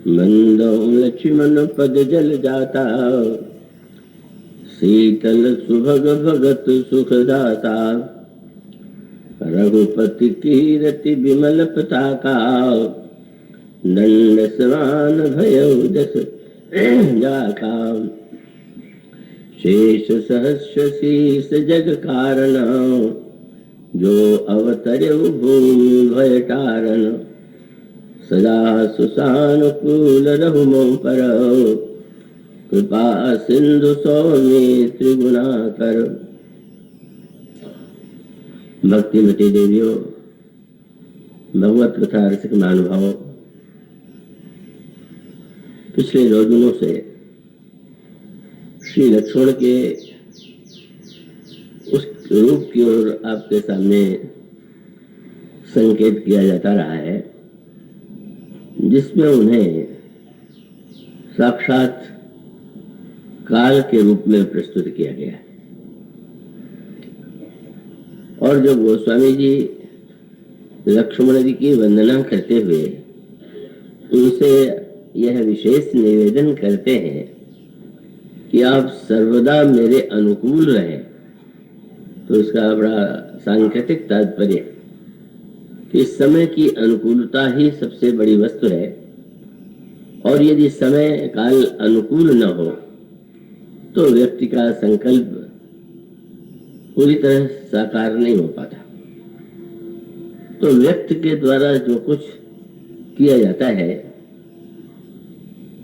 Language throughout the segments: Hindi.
मंदो लक्ष्मण पद जल जाता, शीतल सुभग भगत सुखदाता। रघुपति कीरति विमल पताका, दंड समान भयउ जस जाका। शेष सहस्र शीस जग कारण, जो अवतरउ भूमि भय तारण। सदा सुसानुकूल रहु मम पर, कृपा सिंधु सौमित्र गुणाकर। भक्ति मती देवियों, भगवत कथा रसिक महानुभावों, पिछले 2 दिनों से श्री लक्ष्मण के उस रूप की ओर आपके सामने संकेत किया जाता रहा है जिसमें उन्हें साक्षात काल के रूप में प्रस्तुत किया गया है। और जब गोस्वामी जी लक्ष्मण जी की वंदना करते हुए उनसे यह विशेष निवेदन करते हैं कि आप सर्वदा मेरे अनुकूल रहें, तो इसका बड़ा सांकेतिक तात्पर्य कि समय की अनुकूलता ही सबसे बड़ी वस्तु है। और यदि समय काल अनुकूल न हो तो व्यक्ति का संकल्प पूरी तरह साकार नहीं हो पाता। तो व्यक्ति के द्वारा जो कुछ किया जाता है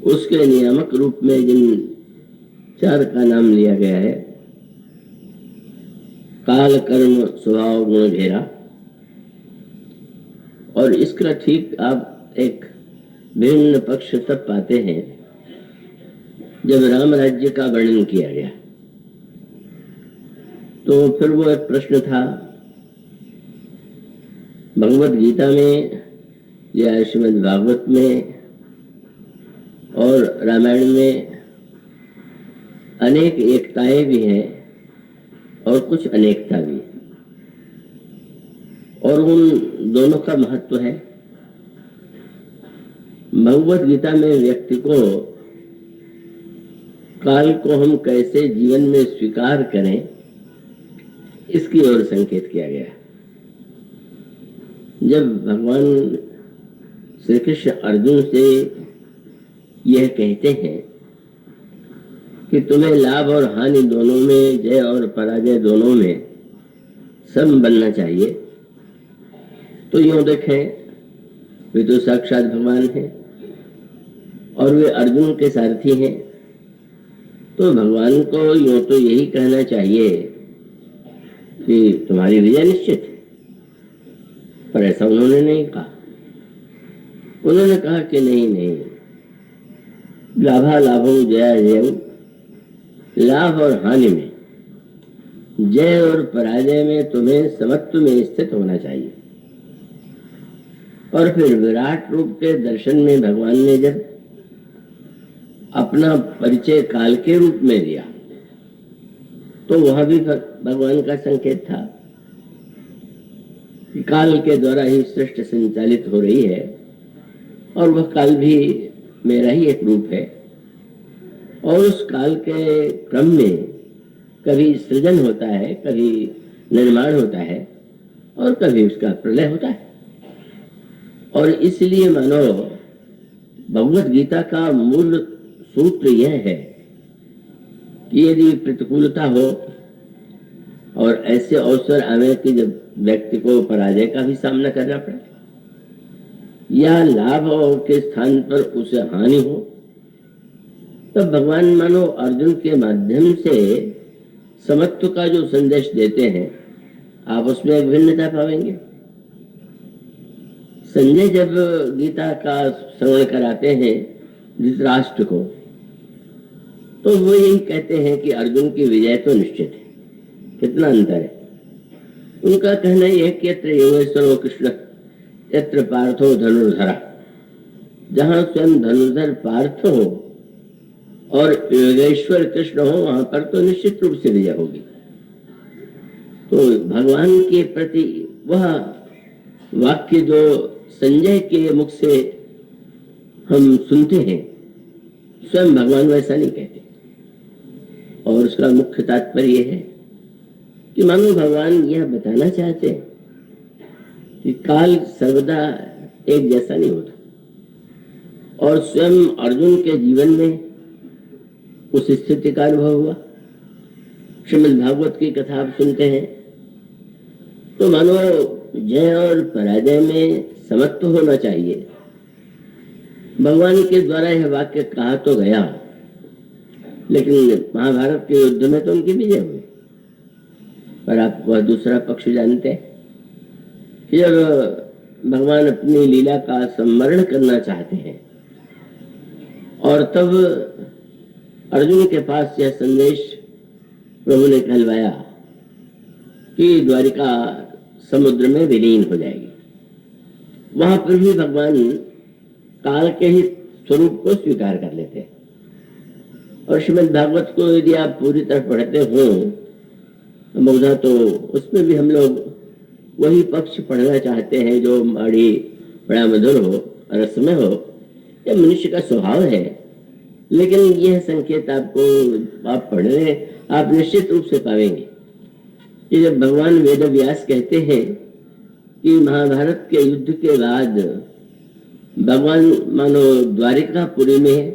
उसके नियामक रूप में जिन 4 का नाम लिया गया है, काल कर्म स्वभाव गुण घेरा, और इसका ठीक आप एक भिन्न पक्ष तब पाते हैं जब राम राज्य का वर्णन किया गया। तो फिर वो एक प्रश्न था, भगवत गीता में या श्रीमद् भागवत में और रामायण में अनेक एकताएं भी हैं और कुछ अनेकता भी, और उन दोनों का महत्व है। भगवत गीता में व्यक्ति को काल को हम कैसे जीवन में स्वीकार करें इसकी ओर संकेत किया गया। जब भगवान श्री कृष्ण अर्जुन से यह कहते हैं कि तुम्हें लाभ और हानि दोनों में, जय और पराजय दोनों में सम बनना चाहिए, तो यूं देखें वे तो साक्षात भगवान हैं और वे अर्जुन के सारथी हैं। तो भगवान को यूं तो यही कहना चाहिए कि तुम्हारी विजय निश्चित है, पर ऐसा उन्होंने नहीं कहा। उन्होंने कहा कि नहीं, लाभा लाभो जया जय, लाभ और हानि में, जय और पराजय में तुम्हें समत्व में स्थित होना चाहिए। और फिर विराट रूप के दर्शन में भगवान ने जब अपना परिचय काल के रूप में दिया तो वहां भी भगवान का संकेत था कि काल के द्वारा ही सृष्टि संचालित हो रही है और वह काल भी मेरा ही एक रूप है। और उस काल के क्रम में कभी सृजन होता है, कभी निर्माण होता है और कभी उसका प्रलय होता है। और इसलिए मानो भगवत गीता का मूल सूत्र यह है कि यदि प्रतिकूलता हो और ऐसे अवसर आवे कि जब व्यक्ति को पराजय का भी सामना करना पड़े या लाभ के स्थान पर उसे हानि हो, तब भगवान मानो अर्जुन के माध्यम से समत्व का जो संदेश देते हैं आप उसमें एक भिन्नता पाएंगे। संजय जब गीता का श्रवण कराते हैं धृतराष्ट्र को, तो वो यही कहते हैं कि अर्जुन की विजय तो निश्चित है। कितना अंतर है। उनका कहना यह कि यत्र योगेश्वरो कृष्ण यत्र पार्थो धनुर्धरा, जहां स्वयं धनुर्धर पार्थ हो और योगेश्वर कृष्ण हो वहां पर तो निश्चित रूप से विजय होगी। तो भगवान के प्रति वह वाक्य जो संजय के मुख से हम सुनते हैं, स्वयं भगवान वैसा नहीं कहते। और उसका मुख्य तात्पर्य है कि मानो भगवान यह बताना चाहते हैं कि काल सर्वदा एक जैसा नहीं होता। और स्वयं अर्जुन के जीवन में उस स्थिति का अनुभव हुआ। श्रीमद् भागवत की कथा आप सुनते हैं तो मानो जय और पराजय में समत्व होना चाहिए। भगवान के द्वारा यह वाक्य कहा तो गया, लेकिन महाभारत के युद्ध में तो उनकी विजय हुई। पर आप वह दूसरा पक्ष जानते हैं कि जब भगवान अपनी लीला का सम्मरण करना चाहते हैं और तब अर्जुन के पास यह संदेश प्रभु ने कहलवाया कि द्वारिका समुद्र में विलीन हो जाएगी, वहां पर भी भगवान काल के ही स्वरूप को स्वीकार कर लेते हैं। और श्रीमद् भागवत को यदि आप पूरी तरह पढ़ते हो बहुधा तो उसमें भी हम लोग वही पक्ष पढ़ना चाहते हैं जो बड़ा मधुर हो, रसमय हो। यह मनुष्य का स्वभाव है, लेकिन यह संकेत आपको आप पढ़ने आप निश्चित रूप से पाएंगे कि जब भगवान वेद व्यास कहते हैं कि महाभारत के युद्ध के बाद भगवान मानो द्वारिकापुरी में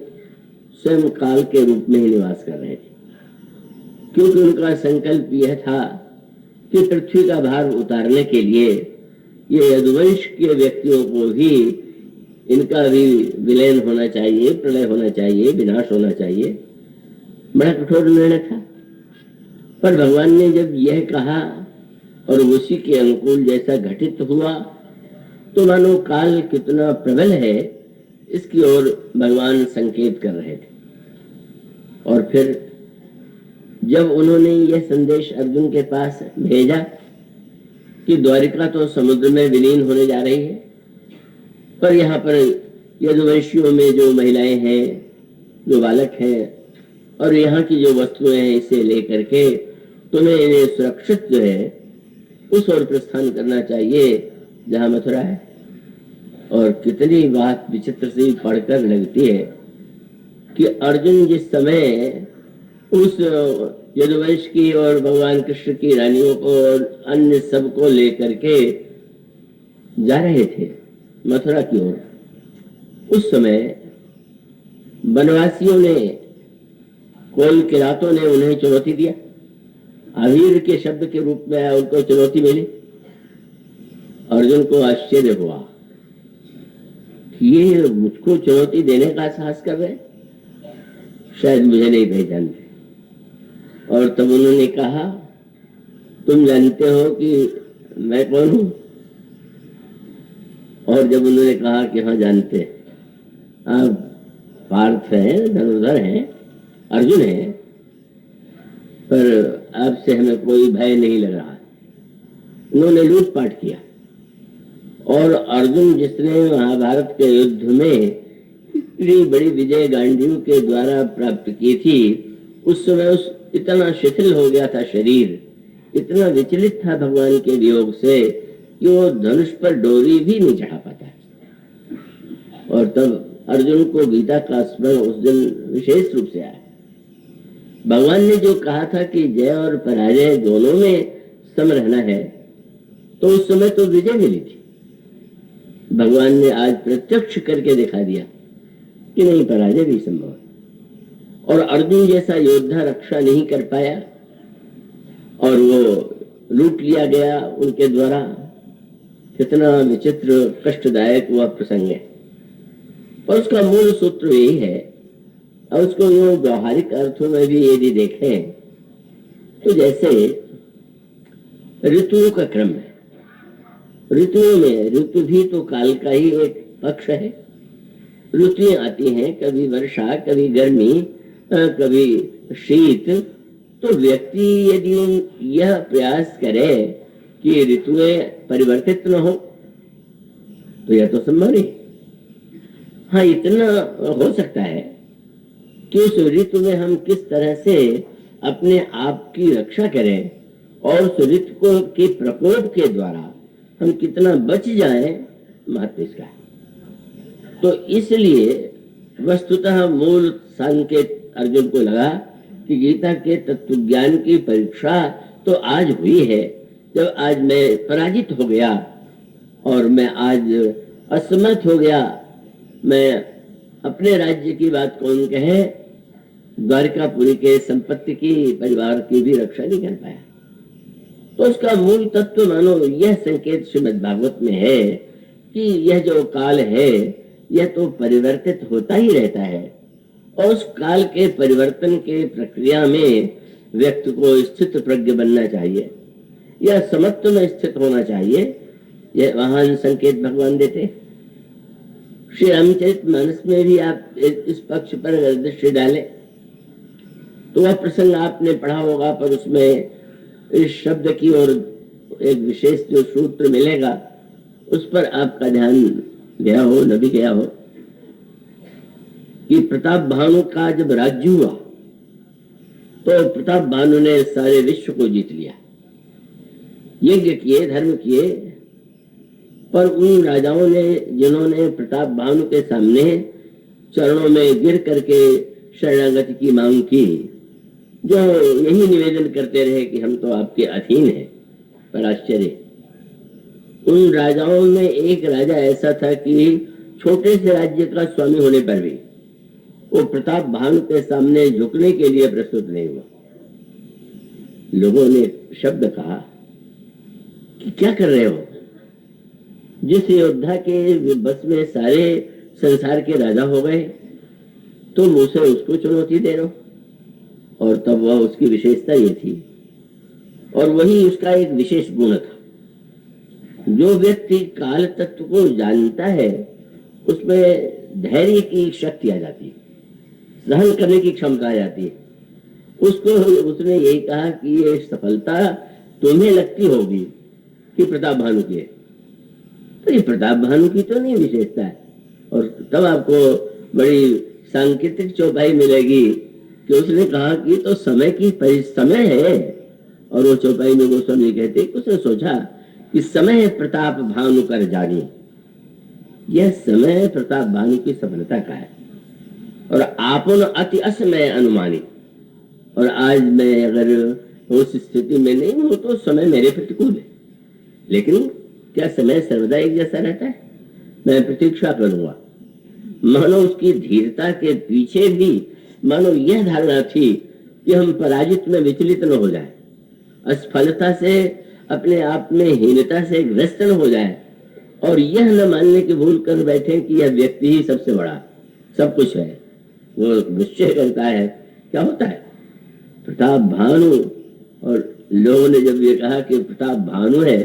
स्वयं काल के रूप में ही निवास कर रहे थे, क्योंकि उनका संकल्प यह था कि पृथ्वी का भार उतारने के लिए ये यदुवंश के व्यक्तियों को भी इनका भी विलयन होना चाहिए, प्रलय होना चाहिए, विनाश होना चाहिए। बड़ा कठोर निर्णय था। पर भगवान ने जब यह कहा और उसी के अनुकूल जैसा घटित हुआ तो मानो काल कितना प्रबल है इसकी ओर भगवान संकेत कर रहे थे। और फिर जब उन्होंने यह संदेश अर्जुन के पास भेजा कि द्वारिका तो समुद्र में विलीन होने जा रही है, पर यहाँ पर यदुवंशियों में जो महिलाएं हैं, जो बालक हैं और यहाँ की जो वस्तुएं हैं, इसे लेकर के तुम्हें इन्हें सुरक्षित जो है उस ओर प्रस्थान करना चाहिए जहाँ मथुरा है। और कितनी बात विचित्र सी पढ़कर लगती है कि अर्जुन जिस समय उस यदुवंश की और भगवान कृष्ण की रानियों को और अन्य सब को लेकर के जा रहे थे मथुरा की ओर, उस समय वनवासियों ने, कोल किरातों ने उन्हें चुनौती दिया। अवीर के शब्द के रूप में उनको चुनौती मिली। अर्जुन को आश्चर्य हुआ कि ये मुझको चुनौती देने का साहस कर रहे, शायद मुझे नहीं पहचानते। और तब उन्होंने कहा, तुम जानते हो कि मैं कौन हूं? और जब उन्होंने कहा कि हाँ जानते, आप पार्थ हैं, धनुर्धर हैं, अर्जुन हैं, पर आपसे हमें कोई भय नहीं लग रहा। उन्होंने लूटपाट किया और अर्जुन जिसने महाभारत के युद्ध में इतनी बड़ी विजय गांडीव के द्वारा प्राप्त की थी, उस समय उस इतना शिथिल हो गया था शरीर, इतना विचलित था भगवान के वियोग से कि वो धनुष पर डोरी भी नहीं चढ़ा पाता। और तब अर्जुन को गीता का स्मरण उस दिन विशेष रूप से आया। भगवान ने जो कहा था कि जय और पराजय दोनों में सम रहना है, तो उस समय तो विजय मिली थी। भगवान ने आज प्रत्यक्ष करके दिखा दिया कि नहीं, पराजय भी संभव है। और अर्जुन जैसा योद्धा रक्षा नहीं कर पाया और वो लूट लिया गया उनके द्वारा। कितना विचित्र कष्टदायक वह प्रसंग है। और उसका मूल सूत्र यही है, और उसको यूं व्यवहारिक अर्थों में भी यदि देखें तो जैसे ऋतुओं का क्रम है। ऋतुओं में ऋतु भी तो काल का ही एक पक्ष है। ऋतुएं आती हैं, कभी वर्षा, कभी गर्मी, कभी शीत। तो व्यक्ति यदि यह प्रयास करे कि ऋतुएं परिवर्तित न हो तो यह तो संभव नहीं। हाँ, इतना हो सकता है कि उस ऋतु में हम किस तरह से अपने आप की रक्षा करें और उस ऋतु के प्रकोप के द्वारा हम कितना बच जाएं, महत्व इसका है। तो इसलिए वस्तुतः मूल संकेत अर्जुन को लगा कि गीता के तत्व ज्ञान की परीक्षा तो आज हुई है, जब आज मैं पराजित हो गया और मैं आज असमर्थ हो गया, मैं अपने राज्य की बात कौन कहे, द्वारिकापुरी के संपत्ति की, परिवार की भी रक्षा नहीं कर पाया। तो उसका मूल तत्व मानो यह संकेत श्रीमद् भागवत में है कि यह जो काल है यह तो परिवर्तित होता ही रहता है, और उस काल के परिवर्तन के प्रक्रिया में व्यक्ति को स्थित प्रज्ञ बनना चाहिए, यह समत्व में स्थित होना चाहिए। यह महान संकेत भगवान देते। श्री रामचरितमानस में भी आप इस पक्ष पर दृष्टि डालें तो वह प्रसंग आपने पढ़ा होगा, पर उसमें इस शब्द की और एक विशेष जो सूत्र मिलेगा उस पर आपका ध्यान गया हो, न भी गया हो, कि प्रताप भानु का जब राज्य हुआ तो प्रताप भानु ने सारे विश्व को जीत लिया, यज्ञ किए, धर्म किए, पर उन राजाओं ने जिन्होंने प्रताप भानु के सामने चरणों में गिर करके शरणागति की मांग की, जो यही निवेदन करते रहे कि हम तो आपके अधीन हैं, पर आश्चर्य, उन राजाओं में एक राजा ऐसा था कि छोटे से राज्य का स्वामी होने पर भी वो प्रताप भानु के सामने झुकने के लिए प्रस्तुत नहीं हुआ। लोगों ने शब्द कहा कि क्या कर रहे हो, जिस योद्धा के बस में सारे संसार के राजा हो गए तुम उसे उसको चुनौती दे रहे हो। और तब वह उसकी विशेषता ये थी, और वही उसका एक विशेष गुण था, जो व्यक्ति काल तत्व को जानता है उसमें धैर्य की शक्ति आ जाती है, सहन करने की क्षमता आ जाती है। उसको उसने यही कहा कि ये सफलता तुम्हें लगती होगी कि प्रताप भानु की है, तो ये प्रताप भानु की तो नहीं विशेषता है। और तब आपको बड़ी सांकेतिक चौपाई मिलेगी कि उसने कहा कि तो समय की समय है, और वो चौपाई में गोस्वामी कहते उसने सोचा कि समय प्रताप भानु कर जानी, यह समय प्रताप भानु की सफलता का है, और आपन अति असमय अनुमानी, और आज मैं अगर उस स्थिति में नहीं हूं तो समय मेरे प्रतिकूल है, लेकिन क्या समय सर्वदा एक जैसा रहता है, मैं प्रतीक्षा करूंगा। मानो उसकी धीरता के पीछे भी मानो यह धारणा थी कि हम पराजित में विचलित न हो जाए, असफलता से, अपने आप में हीनता से ग्रस्त न हो जाए, और यह न मानने की भूल कर बैठे कि यह व्यक्ति ही सबसे बड़ा सब कुछ है। वो निश्चय करता है क्या होता है प्रताप भानु, और लोगों ने जब ये कहा कि प्रताप भानु है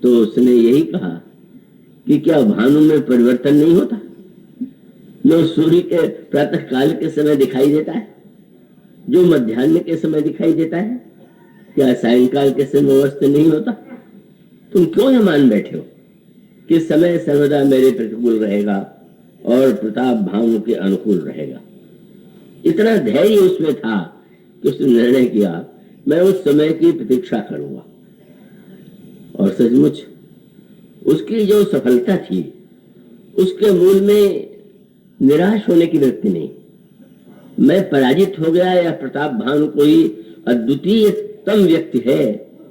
तो उसने यही कहा कि क्या भानु में परिवर्तन नहीं होता, जो सूर्य के प्रातः काल के समय दिखाई देता है, जो मध्याह्न के समय दिखाई देता है, क्या सायंकाल के समय वस्त नहीं होता। तुम क्यों यह मान बैठे हो कि समय सर्वदा मेरे प्रतिकूल रहेगा और प्रताप भानु के अनुकूल रहेगा। इतना धैर्य उसमें था कि उसने निर्णय किया मैं उस समय की प्रतीक्षा करूंगा, और सचमुच उसकी जो सफलता थी उसके मूल में निराश होने की वृत्ति नहीं, मैं पराजित हो गया या प्रताप भानु कोई अद्वितीयतम व्यक्ति है,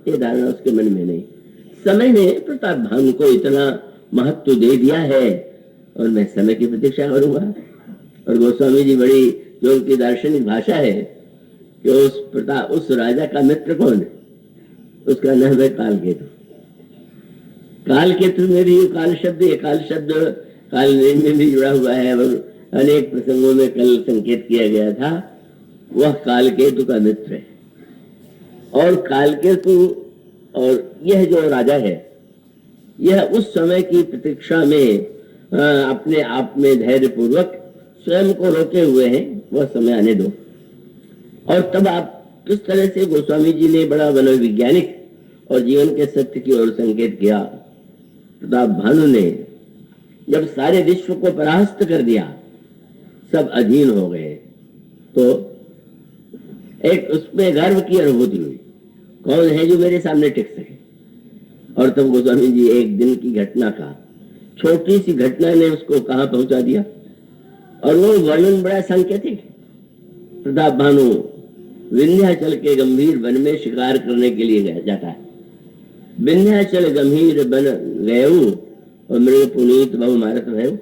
ये धारणा उसके मन में नहीं। समय ने प्रताप भानु को इतना महत्व दे दिया है और मैं समय की प्रतीक्षा करूंगा। और गोस्वामी जी बड़ी जो उनकी दार्शनिक भाषा है कि उस राजा का मित्र कौन है, उसका नाम है कालकेतु। कालकेतु में भी काल शब्द, ये काल शब्द काल में भी जुड़ा हुआ है, और अनेक प्रसंगों में कल संकेत किया गया था, वह कालकेतु का मित्र है। और कालकेतु और यह जो राजा है यह उस समय की प्रतीक्षा में अपने आप में धैर्य पूर्वक स्वयं को रोके हुए हैं, वह समय आने दो। और तब आप किस तरह से गोस्वामी जी ने बड़ा मनोवैज्ञानिक और जीवन के सत्य की ओर संकेत किया। प्रताप भानु ने जब सारे विश्व को परास्त कर दिया, सब अधीन हो गए, तो एक उसमें गर्व की अनुभूति हुई, कौन है जो मेरे सामने टिक सके। और तब गोस्वामी जी एक दिन की घटना का छोटी सी घटना ने उसको कहां पहुंचा दिया। और वो वर्णन बड़ा सांकेतिक है। प्रताप भानु विंध्याचल के गंभीर वन में शिकार करने के लिए जाता है। विंध्याचल गंभीर बन गयऊ और मृग पुनीत बहु मारत भयऊ।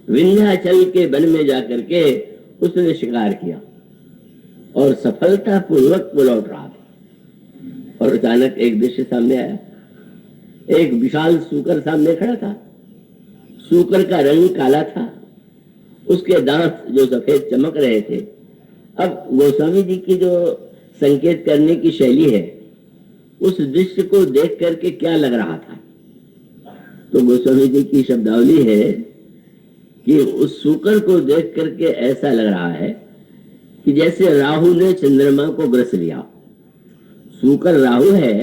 विंध्याचल के वन में जाकर के उसने शिकार किया और सफलता पूर्वक वो लौट रहा था। और अचानक एक दृश्य सामने आया। एक विशाल सूकर सामने खड़ा था। सूकर का रंग काला था, उसके दांत जो सफेद चमक रहे थे। अब गोस्वामी जी की जो संकेत करने की शैली है, उस दृश्य को देख करके क्या लग रहा था, तो गोस्वामी जी की शब्दावली है कि उस सूकर को देख करके ऐसा लग रहा है कि जैसे राहु ने चंद्रमा को ग्रस लिया। सूकर राहु है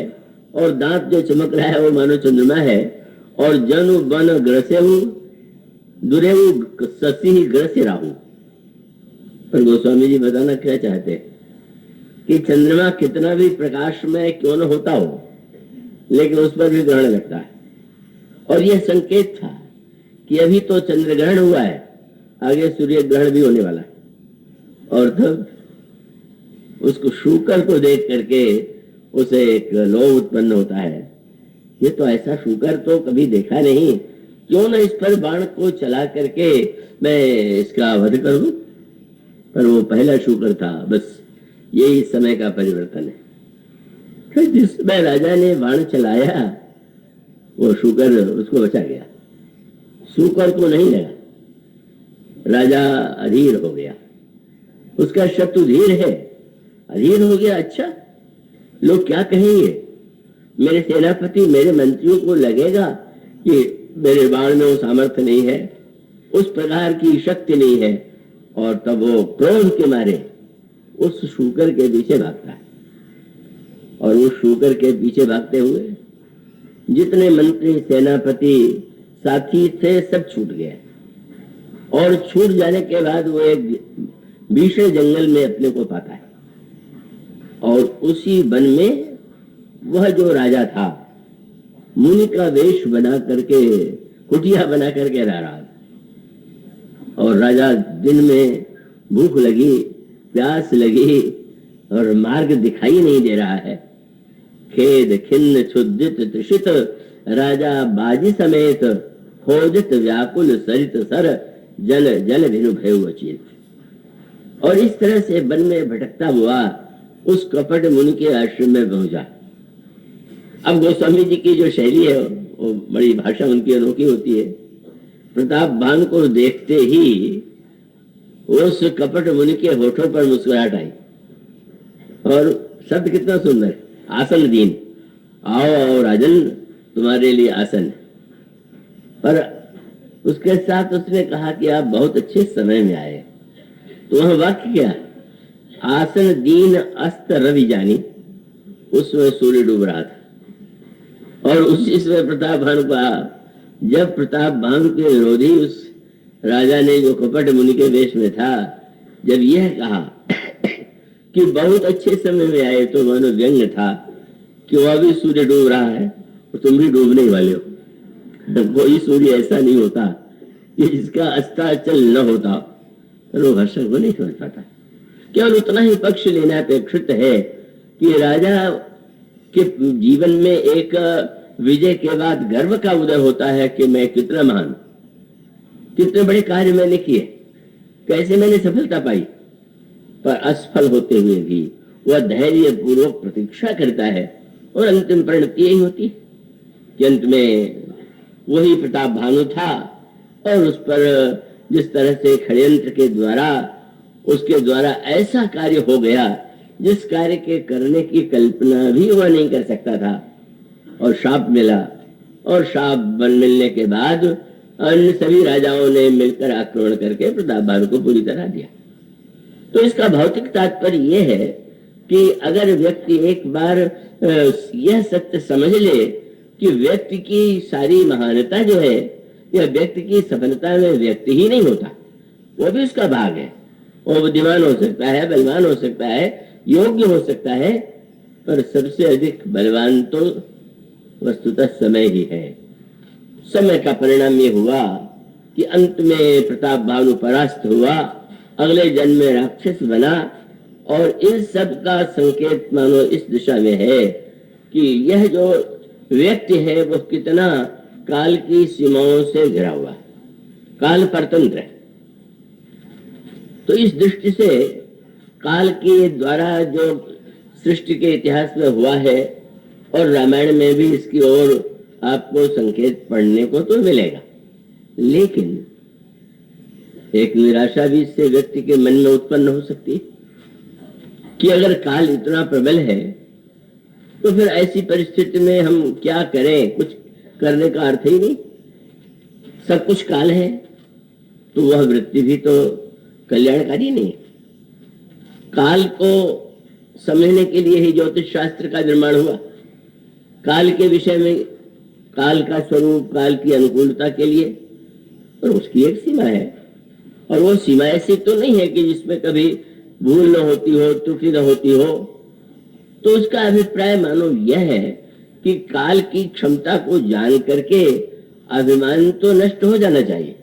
और दांत जो चमक रहा है वो मानो चंद्रमा है। और जनु बन ग्रसेहु दुरेहु ससी ग्रसे राहु। पर गोस्वामी जी बताना क्या चाहते हैं कि चंद्रमा कितना भी प्रकाशमय क्यों न होता हो, लेकिन उस पर भी ग्रहण लगता है। और यह संकेत था कि अभी तो चंद्र ग्रहण हुआ है, आगे सूर्य ग्रहण भी होने वाला है। और तब उसको शूकर को देख करके उसे एक लोभ उत्पन्न होता है। ये तो ऐसा शूकर तो कभी देखा नहीं, क्यों न इस पर बाण को चला करके मैं इसका वध कर दूं। पर वो पहला शूकर था, बस यही समय का परिवर्तन है। फिर जिस समय राजा ने बाण चलाया वो शूकर उसको बचा गया, शूकर को नहीं लगा। राजा अधीर हो गया, उसका शत्रु धीर है, अधीर हो गया। अच्छा, लोग क्या कहेंगे? मेरे सेनापति मेरे मंत्रियों को लगेगा कि मेरे बाण में वो सामर्थ्य नहीं है, उस प्रकार की शक्ति नहीं है। और तब वो क्रोध के मारे उस शूकर के पीछे भागता है। और उस शूकर के पीछे भागते हुए जितने मंत्री सेनापति साथी थे सब छूट गए। और छूट जाने के बाद वो एक भीषण जंगल में अपने को पाता है। और उसी वन में वह जो राजा था मुनि का वेश बना करके, कुटिया बना करके रह रहा था। और राजा दिन में भूख लगी, प्यास लगी और मार्ग दिखाई नहीं दे रहा है। खेद खिन्न क्षुदित त्रिषित राजा बाजी समेत खोजित व्याकुल सरित सर जल जल भिनु भयउ अचित। और इस तरह से वन में भटकता हुआ उस कपट मुनि के आश्रम में पहुंचा। अब गोस्वामी जी की जो शैली है वो बड़ी भाषा उनकी अनोखी होती है। प्रताप भानु को देखते ही उस कपट मुनि के होठों पर मुस्कुराहट आई। और शब्द कितना सुंदर है, आसन दीन, आओ आओ राजन, तुम्हारे लिए आसन। पर उसके साथ उसने कहा कि आप बहुत अच्छे समय में आए। तो वह वाक्य क्या है? आसन दीन अस्त रवि जानी। उसमें सूर्य डूब रहा था। और उसी समय प्रताप भानु का, जब प्रताप भानु के विरोधी उस राजा ने जो कपट मुनि के वेश में था, जब यह कहा कि बहुत अच्छे समय में आए, तो मानो व्यंग था कि वह भी सूर्य डूब रहा है और तुम भी डूबने वाले हो। कोई सूर्य ऐसा नहीं होता कि जिसका अस्ताचल न होता। लोग हर्षक को नहीं समझ पाता। केवल उतना ही पक्ष लेना अपेक्षित है कि राजा के जीवन में एक विजय के बाद गर्व का उदय होता है कि मैं कितना महान, कितने बड़े कार्य मैंने किए, कैसे मैंने सफलता पाई। पर असफल होते हुए भी वह धैर्य पूर्वक प्रतीक्षा करता है और अंतिम परिणति यही होती है कि अंत में वही प्रताप भानु था। और उस पर जिस तरह से षड्यंत्र के द्वारा उसके द्वारा ऐसा कार्य हो गया जिस कार्य के करने की कल्पना भी वह नहीं कर सकता था। और शाप मिला, और शाप मिलने के बाद अन्य सभी राजाओं ने मिलकर आक्रमण करके प्रताप भानु को पूरी तरह दिया। तो इसका भौतिक तात्पर्य यह है कि अगर व्यक्ति एक बार यह सत्य समझ ले कि व्यक्ति की सारी महानता जो है, यह व्यक्ति की सफलता में व्यक्ति ही नहीं होता, वो भी उसका भाग है। वो बुद्धिमान हो सकता है, बलवान हो सकता है, योग्य हो सकता है, पर सबसे अधिक बलवान तो वस्तुतः समय ही है। समय का परिणाम ये हुआ कि अंत में प्रताप भानु परास्त हुआ, अगले जन्म में राक्षस बना। और इन सब का संकेत मानो इस दिशा में है कि यह जो व्यक्ति है वो कितना काल की सीमाओं से घिरा हुआ, काल परतंत्र है। तो इस दृष्टि से काल के द्वारा जो सृष्टि के इतिहास में हुआ है, और रामायण में भी इसकी ओर आपको संकेत पढ़ने को तो मिलेगा, लेकिन एक निराशा भी इससे व्यक्ति के मन में उत्पन्न हो सकती है कि अगर काल इतना प्रबल है तो फिर ऐसी परिस्थिति में हम क्या करें, कुछ करने का अर्थ ही नहीं। सब कुछ काल है तो वह वृत्ति भी तो कल्याणकारी नहीं। काल को समझने के लिए ही ज्योतिष शास्त्र का निर्माण हुआ। काल के विषय में, काल का स्वरूप, काल की अनुकूलता के लिए, और उसकी एक सीमा है। और वो सीमा ऐसी तो नहीं है कि जिसमें कभी भूल न होती हो, त्रुटि न होती हो। तो उसका अभिप्राय मानो यह है कि काल की क्षमता को जान करके अभिमान तो नष्ट हो जाना चाहिए,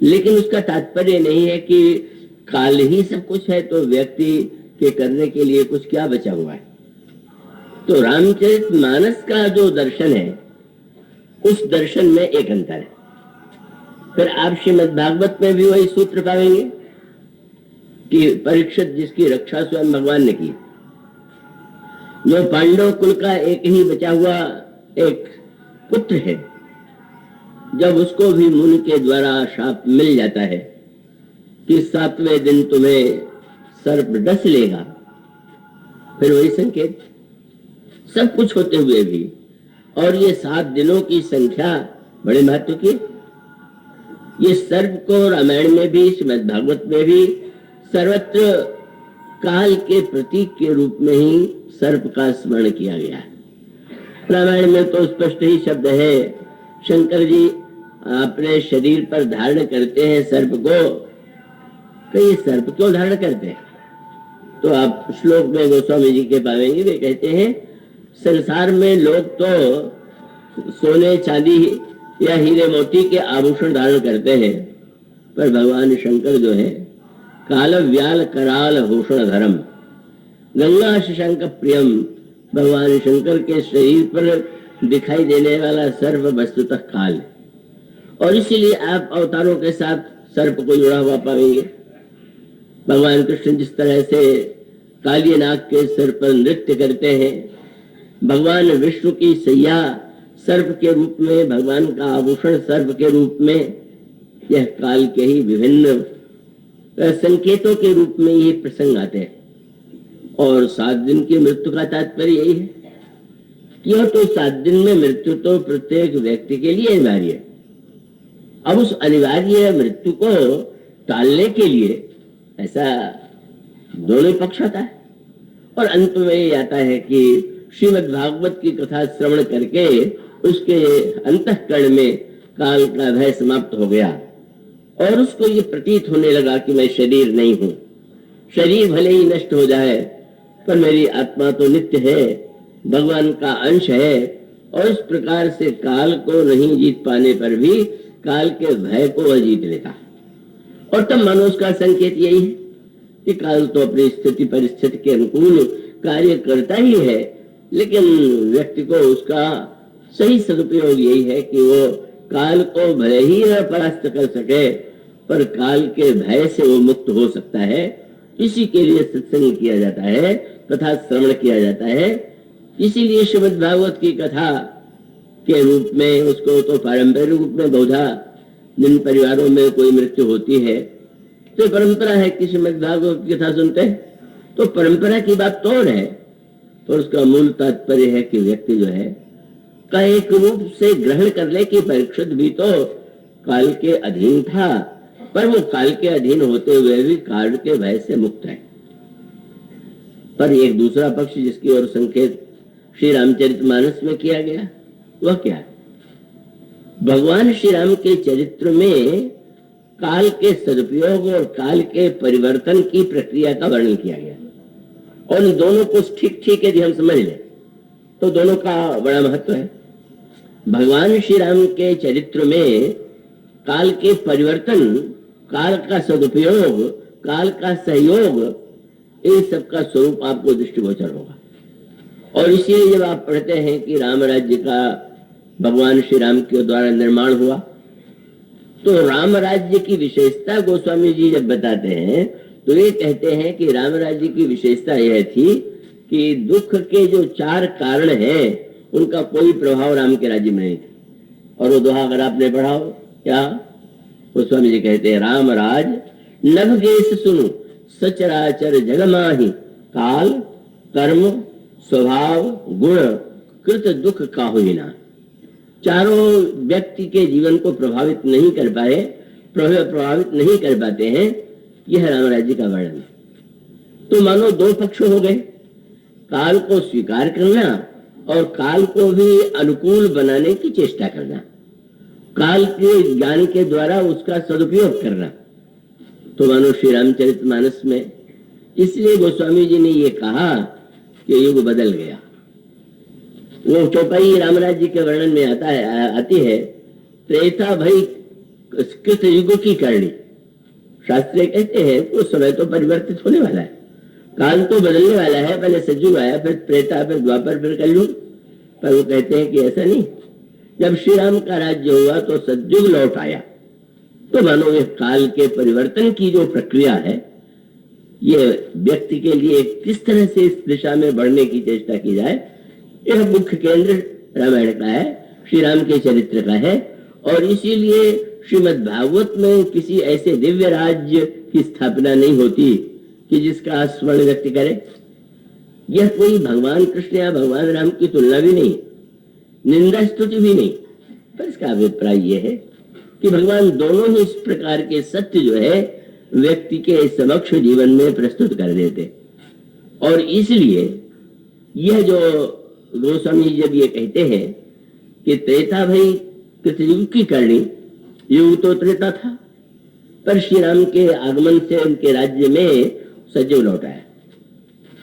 लेकिन उसका तात्पर्य नहीं है कि काल ही सब कुछ है तो व्यक्ति के करने के लिए कुछ क्या बचा हुआ है। तो रामचरितमानस का जो दर्शन है उस दर्शन में एक अंतर है। फिर आप श्रीमद् भागवत में भी वही सूत्र पाएंगे कि परीक्षित जिसकी रक्षा स्वयं भगवान ने की, जो पांडव कुल का एक ही बचा हुआ एक पुत्र है, जब उसको भी मुनि के द्वारा शाप मिल जाता है कि 7वें दिन तुम्हें सर्प डस लेगा, फिर वही संकेत सब कुछ होते हुए भी, और ये 7 दिनों की संख्या बड़े महत्व की। ये सर्प को रामायण में भी, श्रीमद् भागवत में भी सर्वत्र काल के प्रतीक के रूप में ही सर्प का स्मरण किया गया है। रामायण में तो स्पष्ट ही शब्द है, शंकर जी अपने शरीर पर धारण करते हैं सर्प को। कई सर्प क्यों धारण करते हैं? तो आप श्लोक में गोस्वामी जी के पाएंगे, वे कहते हैं संसार में लोग तो सोने चांदी या हीरे मोती के आभूषण धारण करते हैं, पर भगवान शंकर जो है काल व्याल कराल भूषण धर्म, गंगा शशांक प्रियम, भगवान शंकर के शरीर पर दिखाई देने वाला सर्प वस्तुतः काल है। और इसीलिए आप अवतारों के साथ सर्प को जुड़ा हुआ पाएंगे। भगवान कृष्ण जिस तरह से काली नाग के सिर पर नृत्य करते हैं, भगवान विष्णु की सैया सर्प के रूप में, भगवान का आभूषण सर्प के रूप में, यह काल के ही विभिन्न संकेतों के रूप में ये प्रसंग आते हैं। और 7 दिन की मृत्यु का तात्पर्य यही है कि यह तो 7 दिन में मृत्यु तो प्रत्येक व्यक्ति के लिए अनिवार्य है। अब उस अनिवार्य मृत्यु को टालने के लिए ऐसा दोनों पक्ष आता है, और अंत में ये आता है कि श्रीमद् भागवत की कथा श्रवण करके उसके अंतःकरण में काल का भय समाप्त हो गया, और उसको ये प्रतीत होने लगा कि मैं शरीर नहीं हूं, शरीर भले ही नष्ट हो जाए पर मेरी आत्मा तो नित्य है, भगवान का अंश है। और इस प्रकार से काल को नहीं जीत पाने पर भी काल के भय को वह जीत लेता। और तब मानो उसका संकेत यही है कि काल तो अपनी स्थिति परिस्थिति के अनुकूल कार्य करता ही है, लेकिन व्यक्ति को उसका सही सदुपयोग यही है कि वो काल को भले ही न परास्त कर सके पर काल के भय से वो मुक्त हो सकता है। इसी के लिए सत्संग किया जाता है, कथा श्रवण किया जाता है। इसीलिए श्रीमद् भागवत की कथा के रूप में उसको तो पारंपरिक रूप में बहुधा जिन परिवारों में कोई मृत्यु होती है तो परंपरा है कि श्रीमद् भागवत की कथा सुनते हैं, तो परंपरा की बात तो और है, और उसका मूल तात्पर्य है कि व्यक्ति जो है का एक रूप से ग्रहण कर ले कि परीक्षित भी तो काल के अधीन था, पर वो काल के अधीन होते हुए भी काल के भय से मुक्त है। पर एक दूसरा पक्ष जिसकी ओर संकेत श्री रामचरितमानस में किया गया वह क्या है? भगवान श्री राम के चरित्र में काल के सदुपयोग और काल के परिवर्तन की प्रक्रिया का वर्णन किया गया, और इन दोनों को ठीक ठीक यदि हम समझ लें तो दोनों का बड़ा महत्व है। भगवान श्री राम के चरित्र में काल के परिवर्तन, काल का सदुपयोग, काल का सहयोग, इन सब का स्वरूप आपको दृष्टिगोचर होगा। और इसलिए जब आप पढ़ते हैं कि राम राज्य का भगवान श्री राम के द्वारा निर्माण हुआ, तो राम राज्य की विशेषता गोस्वामी जी जब बताते हैं तो ये कहते हैं कि राम राज्य की विशेषता यह थी कि दुख के जो 4 कारण हैं उनका कोई प्रभाव राम के राज्य में नहीं था। और वो दोहा अगर आपने पढ़ा हो, क्या गोस्वामी जी कहते हैं, राम राज नभ गेस सुनु सचराचर जगमाही, काल कर्म स्वभाव गुण कृत दुख काहु हिना। चारों व्यक्ति के जीवन को प्रभावित नहीं कर पाते हैं, यह राम राज्य का वर्णन। तो मानो 2 पक्ष हो गए, काल को स्वीकार करना और काल को भी अनुकूल बनाने की चेष्टा करना, काल के ज्ञान के द्वारा उसका सदुपयोग करना। तो मानो श्री रामचरितमानस में इसलिए गोस्वामी जी ने ये कहा कि युग बदल गया। वो चौपाई राम राज्य के वर्णन में आती है, त्रेता भई कृत युग की करणी। शास्त्री कहते हैं उस समय तो परिवर्तित होने वाला है, काल तो बदलने वाला है, पहले सतयुग आया, फिर त्रेता, फिर द्वापर, फिर कलयुग। पर वो कहते हैं कि ऐसा नहीं, जब श्री राम का राज्य हुआ तो सतयुग लौट आया। तो मानो ये काल के परिवर्तन की जो प्रक्रिया है, ये व्यक्ति के लिए किस तरह से इस दिशा में बढ़ने की चेष्टा की जाए, यह मुख्य केंद्र रामायण का है, श्री राम के चरित्र का है। और इसीलिए श्रीमद् भागवत में किसी ऐसे दिव्य राज्य की स्थापना नहीं होती कि जिसका स्मरण व्यक्ति करे। यह कोई भगवान कृष्ण या भगवान राम की तुलना भी नहीं, निंदा स्तुति भी नहीं, पर इसका अभिप्राय यह है कि भगवान दोनों ही इस प्रकार के सत्य जो है व्यक्ति के समक्ष जीवन में प्रस्तुत कर देते। और इसलिए यह जो गोस्वामी जब ये कहते हैं कि त्रेता भई कृतयुग की करणी, युग तो त्रेता था, पर श्री राम के आगमन से उनके राज्य में सतयुग लौट आया।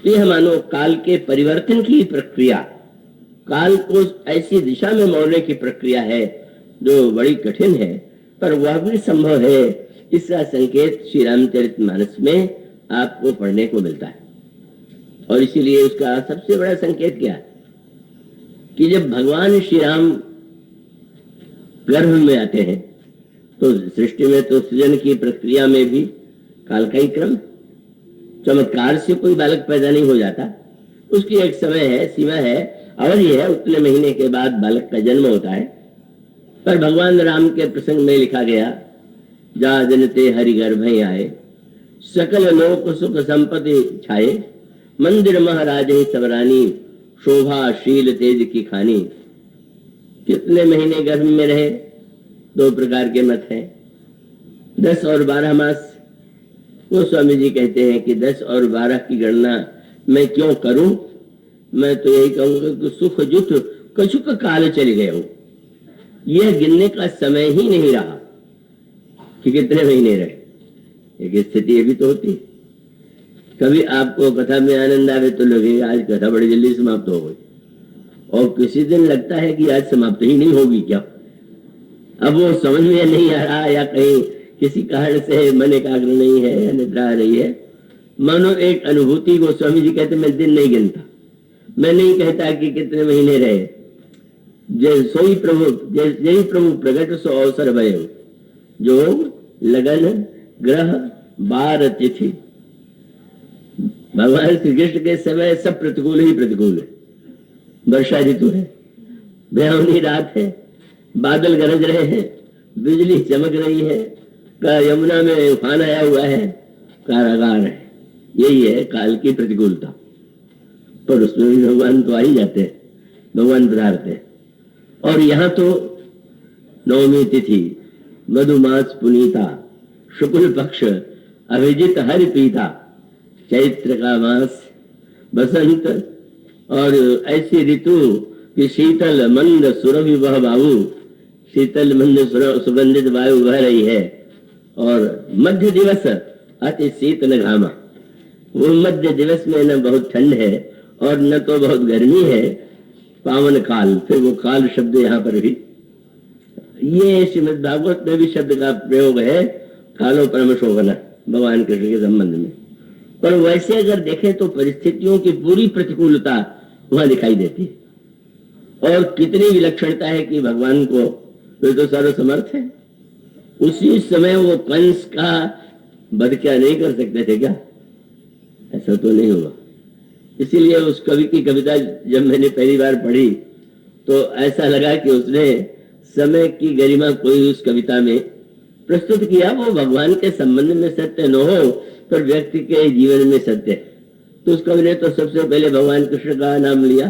तो यह मानो काल के परिवर्तन की प्रक्रिया, काल को ऐसी दिशा में मोड़ने की प्रक्रिया है जो बड़ी कठिन है, पर वह भी संभव है। इसका संकेत श्री रामचरितमानस में आपको पढ़ने को मिलता है। और इसीलिए उसका सबसे बड़ा संकेत क्या है कि जब भगवान श्री राम गर्भ में आते हैं तो सृष्टि में तो सृजन की प्रक्रिया में भी काल का ही क्रम, चमत्कार से कोई बालक पैदा नहीं हो जाता, उसकी एक समय है, सीमा है, अवधि है, उतने महीने के बाद बालक का जन्म होता है। पर भगवान राम के प्रसंग में लिखा गया, जा जनते हरि गर्भ आए, सकल लोक सुख संपत्ति छाए, मंदिर महाराज सबरानी, शोभा शील तेज की खानी। कितने महीने गर्भ में रहे, 2 प्रकार के मत हैं, 10 और 12 मास। वो स्वामी जी कहते हैं कि 10 और 12 की गणना मैं क्यों करूं, मैं तो यही कहूंगा कि सुख जुट कछुक काल चले गए हो। यह गिनने का समय ही नहीं रहा कि कितने महीने रहे। एक स्थिति ये भी तो होती, कभी आपको कथा में आनंद आवे तो लगेगा आज कथा बड़ी जल्दी समाप्त हो गई, और किसी दिन लगता है कि आज समाप्त ही नहीं होगी क्या। अब वो समझ में नहीं आ रहा, या कहीं किसी कारण से मन एकाग्र नहीं है या निद्रा आ रही है। मानो एक अनुभूति, गोस्वामी जी कहते मैं दिन नहीं गिनता, मैं नहीं कहता कि कितने महीने रहे, जय प्रभु प्रगट सो अवसर भयो, जो लगन ग्रह बार तिथि। भगवान श्री कृष्ण के समय सब प्रतिकूल ही प्रतिकूल है। वर्षा ऋतु है, बेहौनी रात है, बादल गरज रहे हैं, बिजली चमक रही है, यमुना में उफान आया हुआ है, कारागार है। यही है काल की प्रतिकूलता। पर उसमें भी भगवान तो आ ही जाते हैं, भगवान पधारते हैं। और यहाँ तो नवमी तिथि, मधुमास पुनीता, शुक्ल पक्ष, अभिजित हरि पीता, चैत्र का मास, बसंत, और ऐसी ऋतु कि शीतल मंद सुरभि वह वायु, शीतल मंद सुगंधित वायु बह रही है। और मध्य दिवस अति शीतल घामा, वो मध्य दिवस में न बहुत ठंड है और न तो बहुत गर्मी है, पावन काल, फिर वो काल शब्द यहाँ पर भी, ये श्रीमद् भागवत में भी शब्द का प्रयोग है, कालो परम शोभना, भगवान कृष्ण के संबंध में। पर वैसे अगर देखें तो परिस्थितियों की पूरी प्रतिकूलता वहां दिखाई देती है। और कितनी विलक्षणता है कि भगवान को वे तो सर्वसमर्थ है। उसी समय वो कंस का वध क्या नहीं कर सकते थे क्या? ऐसा तो नहीं हुआ। इसीलिए उस कवि की कविता जब मैंने पहली बार पढ़ी तो ऐसा लगा कि उसने समय की गरिमा कोई उस कविता में प्रस्तुत किया। वो भगवान के संबंध में सत्य न हो पर व्यक्ति के जीवन में सत्य है। तो उस कवि ने तो सबसे पहले भगवान कृष्ण का नाम लिया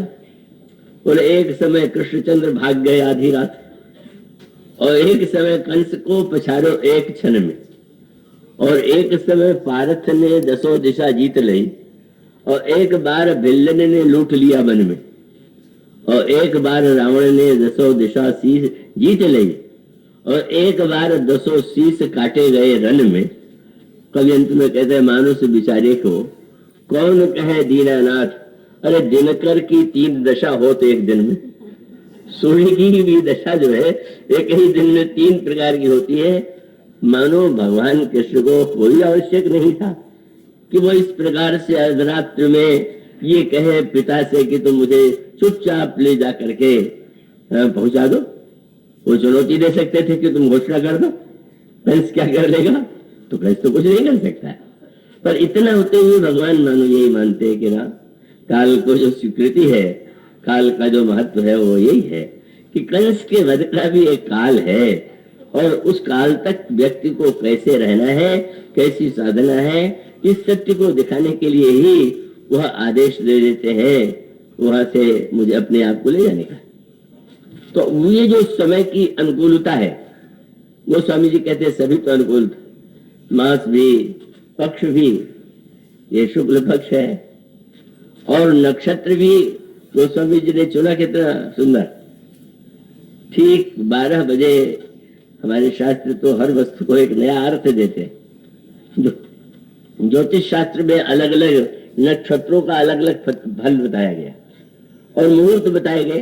और एक समय कृष्णचंद्र भाग गए आधी रात, और एक समय कंस को पछाड़ो एक क्षण में, और एक समय पारथ ने 10 दिशा जीत ली, और एक बार भिल्लन ने लूट लिया वन में, और एक बार रावण ने 10 दिशा शीश जीत ली, और एक बार 10 शीश काटे गए रन में। कवि अंत में कहते हैं मानुष बिचारे को कौन कहे दीनानाथ, अरे दिनकर की 3 दशा होते एक दिन में। सूर्य की भी दशा जो है एक ही दिन में 3 प्रकार की होती है। मानो भगवान कृष्ण को कोई आवश्यक नहीं था कि वो इस प्रकार से अर्धरात्र में ये कहे पिता से कि तुम मुझे चुपचाप ले जा करके पहुंचा दो। वो चुनौती दे सकते थे कि तुम घोषणा कर दो, कंस क्या कर लेगा? तो कंस तो कुछ नहीं कर सकता है। पर इतना होते हुए भगवान मानो यही मानते हैं कि ना, काल को जो स्वीकृति है, काल का जो महत्व है वो यही है कि कंस के वध का भी एक काल है, और उस काल तक व्यक्ति को कैसे रहना है, कैसी साधना है, इस सत्य को दिखाने के लिए ही वह आदेश दे देते हैं वहां से मुझे अपने आप को ले जाने का। तो ये जो समय की अनुकूलता है वो स्वामी जी कहते हैं सभी तो अनुकूल, मास भी, पक्ष भी, ये शुक्ल पक्ष है, और नक्षत्र भी गोस्वामी जी ने चुना कितना सुंदर। ठीक 12 बजे हमारे शास्त्र तो हर वस्तु को एक नया अर्थ देते हैं। ज्योतिष शास्त्र में अलग अलग नक्षत्रों का अलग अलग फल बताया गया और मुहूर्त बताए गए,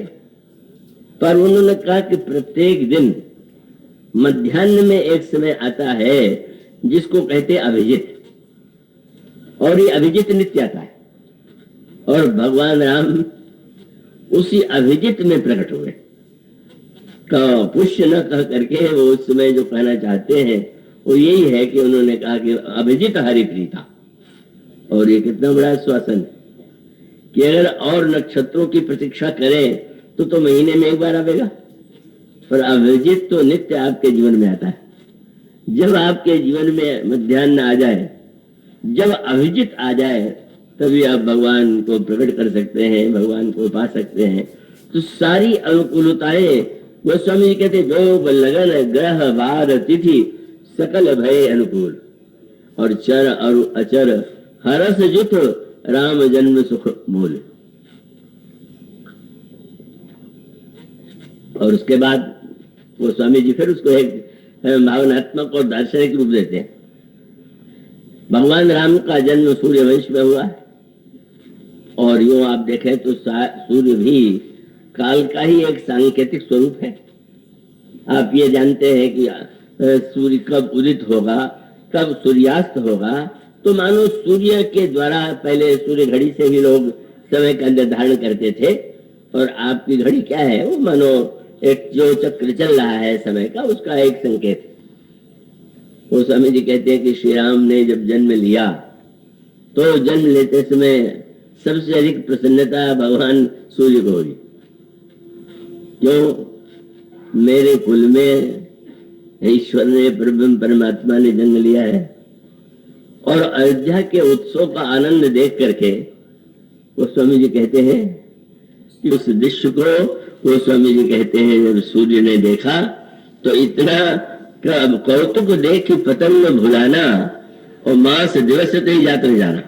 पर उन्होंने कहा कि प्रत्येक दिन मध्याह्न में एक समय आता है जिसको कहते अभिजित, और ये अभिजित नित्य आता है, और भगवान राम उसी अभिजित में प्रकट हुए। पुष्य न कह करके वो उस समय जो कहना चाहते हैं वो यही है कि उन्होंने कहा कि अभिजित हरिप्रीता। और ये कितना बड़ा आश्वासन है कि अगर और नक्षत्रों की प्रतीक्षा करें तो महीने में एक बार आवेगा, पर अभिजित तो नित्य आपके जीवन में आता है। जब आपके जीवन में मध्याह्न आ जाए, जब अभिजित आ जाए, तभी आप भगवान को प्रकट कर सकते हैं, भगवान को पा सकते हैं। तो सारी अनुकूलताएं गोस्वामी जी कहते जो लगन ग्रह वार तिथि सकल भय अनुकूल, और चर और अचर हरस जुत राम जन्म सुख मूल। और उसके बाद वो स्वामी जी फिर उसको एक भावनात्मक और दार्शनिक रूप देते हैं। भगवान राम का जन्म सूर्य वंश में हुआ, और यूं आप देखें तो सूर्य भी काल का ही एक सांकेतिक स्वरूप है। आप ये जानते हैं कि सूर्य कब उदित होगा, कब सूर्यास्त होगा, तो मानो सूर्य के द्वारा पहले सूर्य घड़ी से भी लोग समय का निर्धारण करते थे, और आपकी घड़ी क्या है, वो मानो एक जो चक्र चल रहा है समय का, उसका एक संकेत। वो स्वामी जी कहते हैं कि श्री राम ने जब जन्म लिया तो जन्म लेते समय सबसे अधिक प्रसन्नता भगवान सूर्य को हुई। जो मेरे कुल में ईश्वर ने परब्रह्म परमात्मा ने जन्म लिया है, और अयोध्या के उत्सव का आनंद देख करके वो स्वामी जी कहते हैं कि उस दृश्य को वो स्वामी जी कहते हैं जब सूर्य ने देखा तो इतना कौतुक देख कि पतंग भुलाना और मास दिवस से ही जाते जाना,